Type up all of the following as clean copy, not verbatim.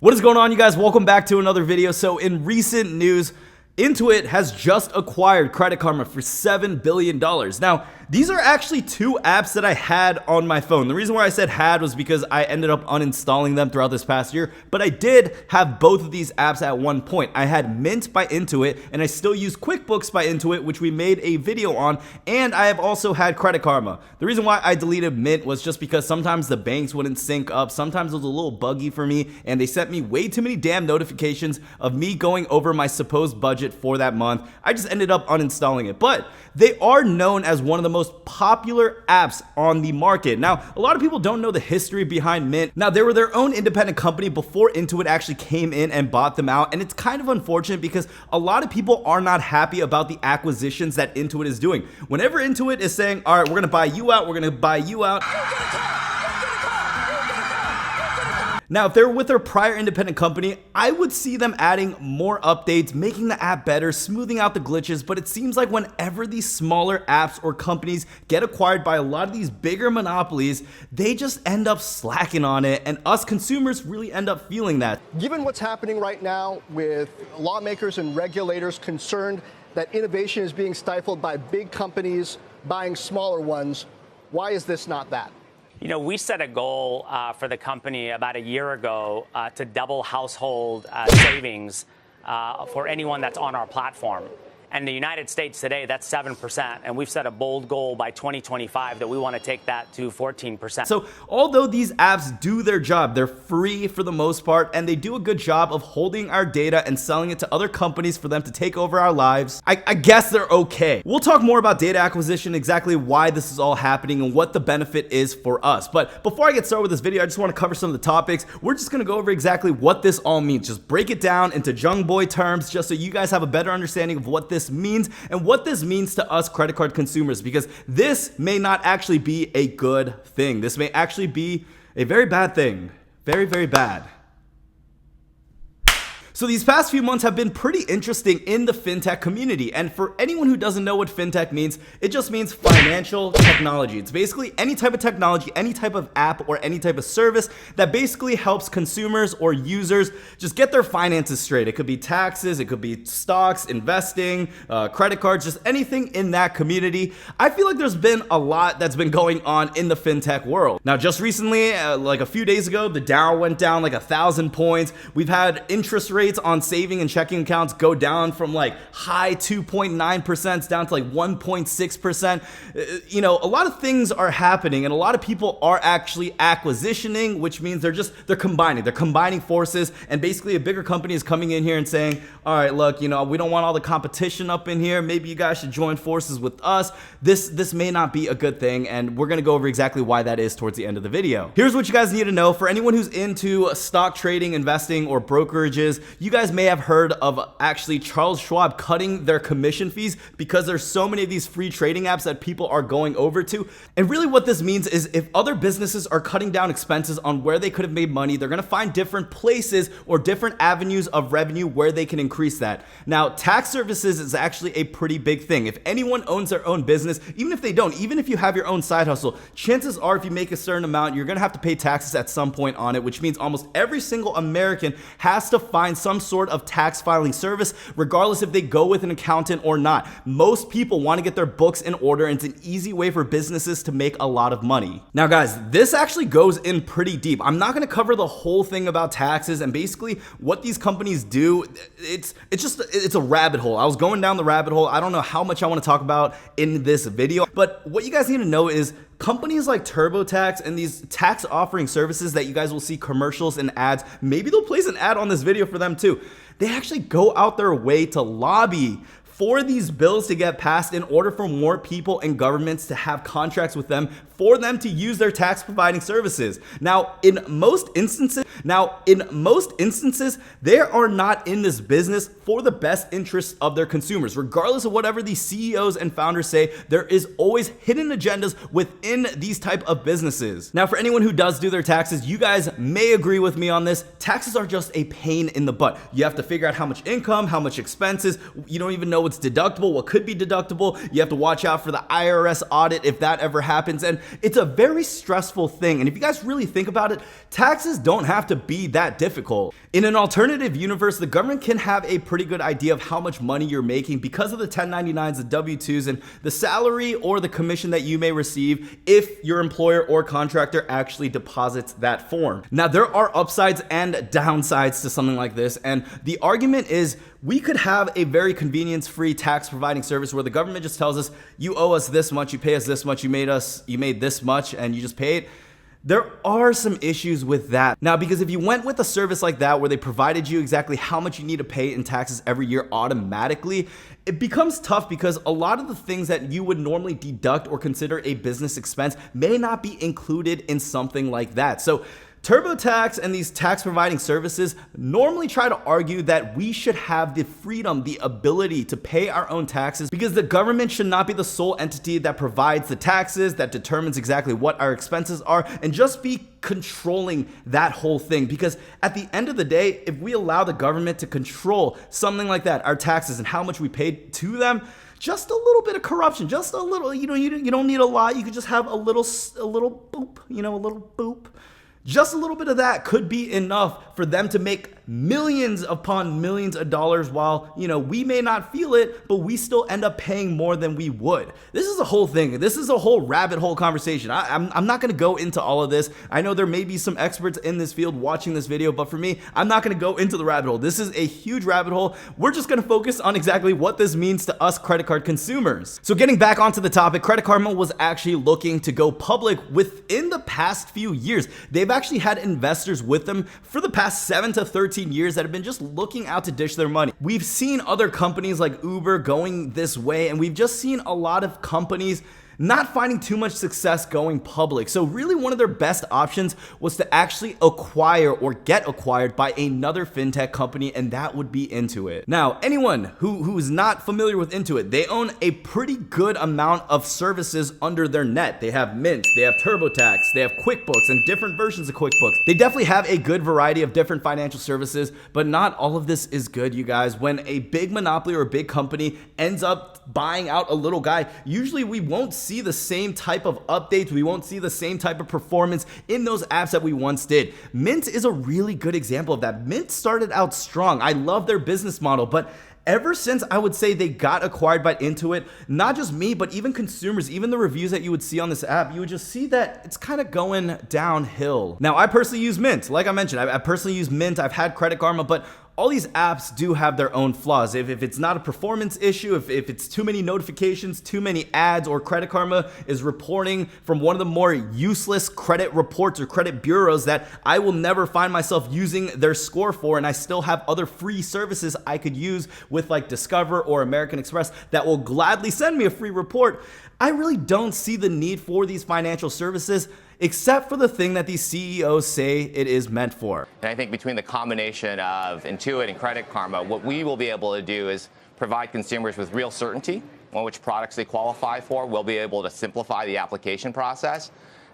What is going on, you guys? Welcome back to another video. So in recent news, Intuit has just acquired Credit Karma for $7 billion. Now, these are actually two apps that I had on my phone. The reason why I said had was because I ended up uninstalling them throughout this past year, but I did have both of these apps at one point. I had Mint by Intuit, and I still use QuickBooks by Intuit, which we made a video on, and I have also had Credit Karma. The reason why I deleted Mint was just because sometimes the banks wouldn't sync up, sometimes it was a little buggy for me, and they sent me way too many damn notifications of me going over my supposed budget for that month. I just ended up uninstalling it, but they are known as one of the most popular apps on the market. Now, a lot of people don't know the history behind Mint. Now, they were their own independent company before Intuit actually came in and bought them out, and it's kind of unfortunate because a lot of people are not happy about the acquisitions that Intuit is doing. Whenever Intuit is saying, all right, we're gonna buy you out, we're gonna buy you out. Now, if they were with their prior independent company, I would see them adding more updates, making the app better, smoothing out the glitches, but it seems like whenever these smaller apps or companies get acquired by a lot of these bigger monopolies, they just end up slacking on it, and us consumers really end up feeling that. Given what's happening right now with lawmakers and regulators concerned that innovation is being stifled by big companies buying smaller ones, why is this not that? You know, we set a goal for the company about a year ago to double household savings for anyone that's on our platform. And in the United States today, that's 7%. And we've set a bold goal by 2025 that we want to take that to 14%. So although these apps do their job, they're free for the most part, and they do a good job of holding our data and selling it to other companies for them to take over our lives, I guess they're okay. We'll talk more about data acquisition, exactly why this is all happening and what the benefit is for us. But before I get started with this video, I just want to cover some of the topics. We're just going to go over exactly what this all means. Just break it down into Jung boy terms, just so you guys have a better understanding of what this means and what this means to us credit card consumers, because this may not actually be a good thing. This may actually be a very bad thing. Very, very bad. So these past few months have been pretty interesting in the fintech community, and for anyone who doesn't know what fintech means, it just means financial technology. It's basically any type of technology, any type of app, or any type of service that basically helps consumers or users just get their finances straight. It could be taxes, it could be stocks, investing, credit cards, just anything in that community. I feel like there's been a lot that's been going on in the fintech world. Now, just recently, like a few days ago, the Dow went down like 1,000 points. We've had interest rates on saving and checking accounts go down from like high 2.9% down to like 1.6%. You know, a lot of things are happening, and a lot of people are actually acquisitioning, which means they're combining forces, and basically a bigger company is coming in here and saying, all right, look, you know, we don't want all the competition up in here. Maybe you guys should join forces with us. This may not be a good thing, and we're going to go over exactly why that is towards the end of the video. Here's what you guys need to know. For anyone who's into stock trading, investing, or brokerages, you guys may have heard of actually Charles Schwab cutting their commission fees because there's so many of these free trading apps that people are going over to. And really what this means is if other businesses are cutting down expenses on where they could have made money, they're going to find different places or different avenues of revenue where they can increase that. Now, tax services is actually a pretty big thing. If anyone owns their own business, even if they don't, even if you have your own side hustle, chances are if you make a certain amount, you're going to have to pay taxes at some point on it, which means almost every single American has to find some sort of tax filing service, regardless if they go with an accountant or not. Most people want to get their books in order, and it's an easy way for businesses to make a lot of money. Now, guys, this actually goes in pretty deep. I'm not going to cover the whole thing about taxes and basically what these companies do. It's a rabbit hole. I was going down the rabbit hole. I don't know how much I want to talk about in this video, but what you guys need to know is companies like TurboTax and these tax offering services that you guys will see commercials and ads, maybe they'll place an ad on this video for them too. They actually go out their way to lobby for these bills to get passed in order for more people and governments to have contracts with them for them to use their tax providing services. Now, in most instances, they are not in this business for the best interests of their consumers. Regardless of whatever these CEOs and founders say, there is always hidden agendas within these type of businesses. Now, for anyone who does do their taxes, you guys may agree with me on this. Taxes are just a pain in the butt. You have to figure out how much income, how much expenses. You don't even know what's deductible, what could be deductible. You have to watch out for the IRS audit if that ever happens. And it's a very stressful thing. And if you guys really think about it, taxes don't have to be that difficult. In an alternative universe, the government can have a pretty good idea of how much money you're making because of the 1099s, the W-2s, and the salary or the commission that you may receive if your employer or contractor actually deposits that form. Now, there are upsides and downsides to something like this, and the argument is we could have a very convenience-free tax providing service where the government just tells us, you owe us this much, you pay us this much, you made this much, and you just pay it. There are some issues with that. Now, because if you went with a service like that where they provided you exactly how much you need to pay in taxes every year automatically, it becomes tough because a lot of the things that you would normally deduct or consider a business expense may not be included in something like that. So TurboTax and these tax providing services normally try to argue that we should have the freedom, the ability to pay our own taxes because the government should not be the sole entity that provides the taxes, that determines exactly what our expenses are, and just be controlling that whole thing. Because at the end of the day, if we allow the government to control something like that, our taxes and how much we pay to them, just a little bit of corruption, just a little, you don't need a lot. You could just have a little boop, a little boop. Just a little bit of that could be enough for them to make millions upon millions of dollars while, we may not feel it, but we still end up paying more than we would. This is a whole thing. This is a whole rabbit hole conversation. I'm not going to go into all of this. I know there may be some experts in this field watching this video, but for me, I'm not going to go into the rabbit hole. This is a huge rabbit hole. We're just going to focus on exactly what this means to us credit card consumers. So getting back onto the topic, Credit Karma was actually looking to go public within the past few years. They've actually had investors with them for the past 7 to 13 years that have been just looking out to dish their money. We've seen other companies like Uber going this way, and we've just seen a lot of companies not finding too much success going public. So really one of their best options was to actually acquire or get acquired by another fintech company, and that would be Intuit. Now, anyone who's not familiar with Intuit, they own a pretty good amount of services under their net. They have Mint, they have TurboTax, they have QuickBooks and different versions of QuickBooks. They definitely have a good variety of different financial services, but not all of this is good, you guys. When a big monopoly or a big company ends up buying out a little guy, usually we won't see the same type of updates, we won't see the same type of performance in those apps that we once did. Mint is a really good example of that. Mint started out strong. I love their business model, but ever since I would say they got acquired by Intuit, not just me, but even consumers, even the reviews that you would see on this app, you would just see that it's kind of going downhill. Now, I personally use Mint. Like I mentioned, I personally use Mint. I've had Credit Karma, but all these apps do have their own flaws. If it's not a performance issue, if it's too many notifications, too many ads, or Credit Karma is reporting from one of the more useless credit reports or credit bureaus that I will never find myself using their score for, and I still have other free services I could use with like Discover or American Express that will gladly send me a free report, I really don't see the need for these financial services except for the thing that these CEOs say it is meant for. And I think between the combination of Intuit and Credit Karma, what we will be able to do is provide consumers with real certainty on which products they qualify for. We'll be able to simplify the application process.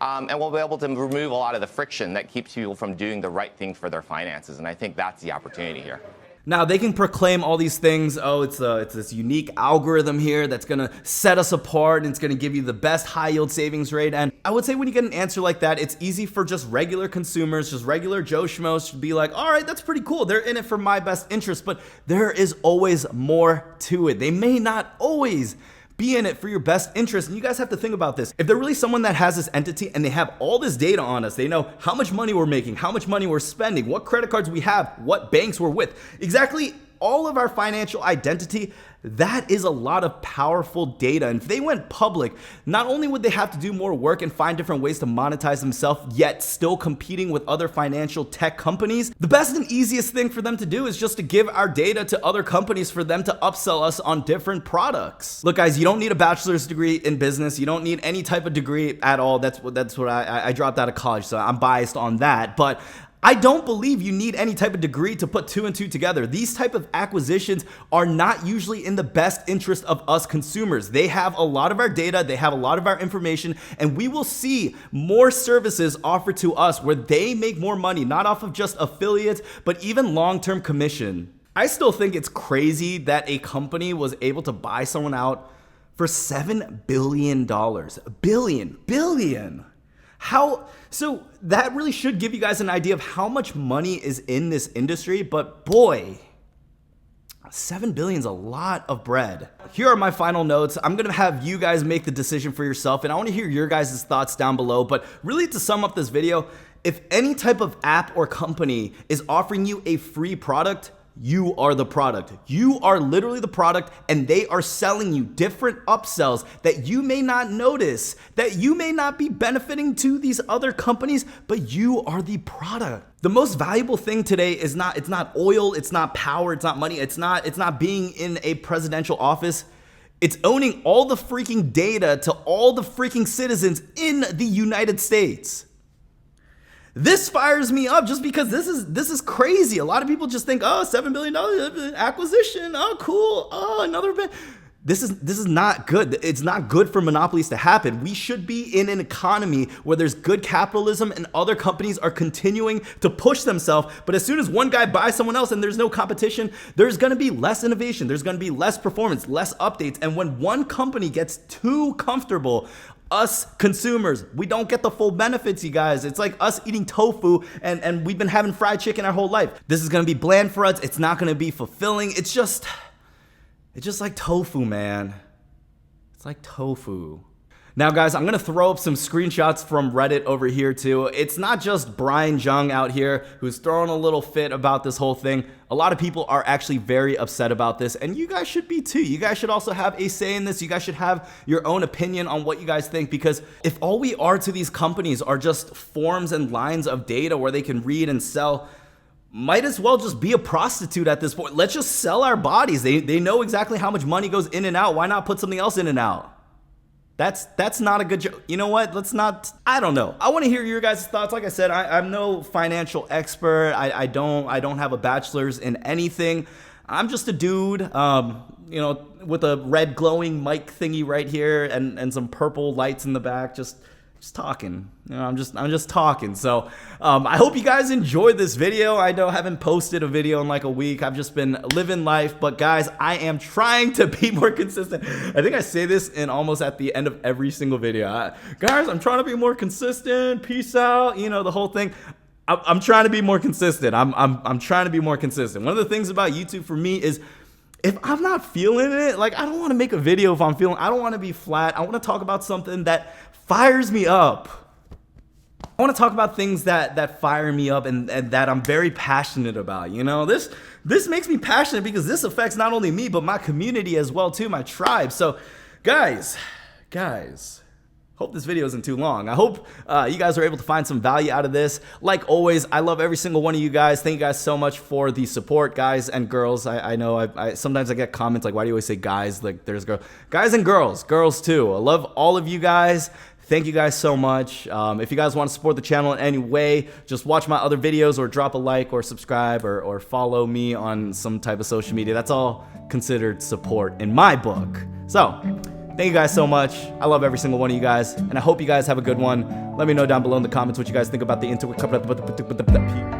And we'll be able to remove a lot of the friction that keeps people from doing the right thing for their finances. And I think that's the opportunity here. Now, they can proclaim all these things. Oh, it's this unique algorithm here that's going to set us apart and it's going to give you the best high yield savings rate. And I would say when you get an answer like that, it's easy for just regular consumers, just regular Joe Schmoes to be like, all right, that's pretty cool. They're in it for my best interest, but there is always more to it. They may not always be in it for your best interest. And you guys have to think about this. If they're really someone that has this entity and they have all this data on us, they know how much money we're making, how much money we're spending, what credit cards we have, what banks we're with, exactly all of our financial identity, that is a lot of powerful data. And if they went public, not only would they have to do more work and find different ways to monetize themselves, yet still competing with other financial tech companies, the best and easiest thing for them to do is just to give our data to other companies for them to upsell us on different products. Look, guys, you don't need a bachelor's degree in business. You don't need any type of degree at all. That's what I dropped out of college, so I'm biased on that. But I don't believe you need any type of degree to put 2 and 2 together. These type of acquisitions are not usually in the best interest of us consumers. They have a lot of our data, they have a lot of our information, and we will see more services offered to us where they make more money, not off of just affiliates, but even long-term commission. I still think it's crazy that a company was able to buy someone out for $7 billion. Billion. How? So that really should give you guys an idea of how much money is in this industry, but boy, 7 billion is a lot of bread. Here are my final notes. I'm gonna have you guys make the decision for yourself, and I wanna hear your guys' thoughts down below. But really, to sum up this video, if any type of app or company is offering you a free product, you are the product. You are literally the product, and they are selling you different upsells that you may not notice, that you may not be benefiting to these other companies, but you are the product. The most valuable thing today is it's not oil, it's not power, it's not money, it's not being in a presidential office. It's owning all the freaking data to all the freaking citizens in the United States. This fires me up just because this is crazy. A lot of people just think, oh, $7 billion acquisition. Oh, cool. Oh, another bit. This is not good. It's not good for monopolies to happen. We should be in an economy where there's good capitalism and other companies are continuing to push themselves. But as soon as one guy buys someone else and there's no competition, there's going to be less innovation. There's going to be less performance, less updates. And when one company gets too comfortable, us consumers, we don't get the full benefits, you guys. It's like us eating tofu and we've been having fried chicken our whole life. This is gonna be bland for us. It's not gonna be fulfilling. It's just like tofu, man. It's like tofu. Now, guys, I'm gonna throw up some screenshots from Reddit over here too. It's not just Brian Jung out here who's throwing a little fit about this whole thing. A lot of people are actually very upset about this, and you guys should be too. You guys should also have a say in this. You guys should have your own opinion on what you guys think, because if all we are to these companies are just forms and lines of data where they can read and sell, might as well just be a prostitute at this point. Let's just sell our bodies. They know exactly how much money goes in and out. Why not put something else in and out? That's not a good joke. You know what? Let's not, I don't know. I want to hear your guys' thoughts. Like I said, I'm no financial expert. I don't have a bachelor's in anything. I'm just a dude, you know, with a red glowing mic thingy right here and some purple lights in the back, just talking. You know, I'm just talking. So I hope you guys enjoyed this video. I know I haven't posted a video in like a week. I've just been living life, but guys, I am trying to be more consistent. I think I say this in almost at the end of every single video. Guys, I'm trying to be more consistent. Peace out. You know, the whole thing. I'm trying to be more consistent. I'm trying to be more consistent. One of the things about YouTube for me is, if I'm not feeling it, like, I don't want to make a video if I'm feeling, I don't want to be flat. I want to talk about something that fires me up. I want to talk about things that fire me up and that I'm very passionate about. You know, this makes me passionate because this affects not only me, but my community as well too, my tribe. So guys, hope this video isn't too long. I hope you guys are able to find some value out of this. Like always, I love every single one of you guys. Thank you guys so much for the support, guys and girls. I know I sometimes I get comments like, why do you always say guys? Like, there's girls. Guys and girls too. I love all of you guys. Thank you guys so much. If you guys want to support the channel in any way, just watch my other videos or drop a like or subscribe or follow me on some type of social media. That's all considered support in my book. So, thank you guys so much. I love every single one of you guys, and I hope you guys have a good one. Let me know down below in the comments what you guys think about the Intuit.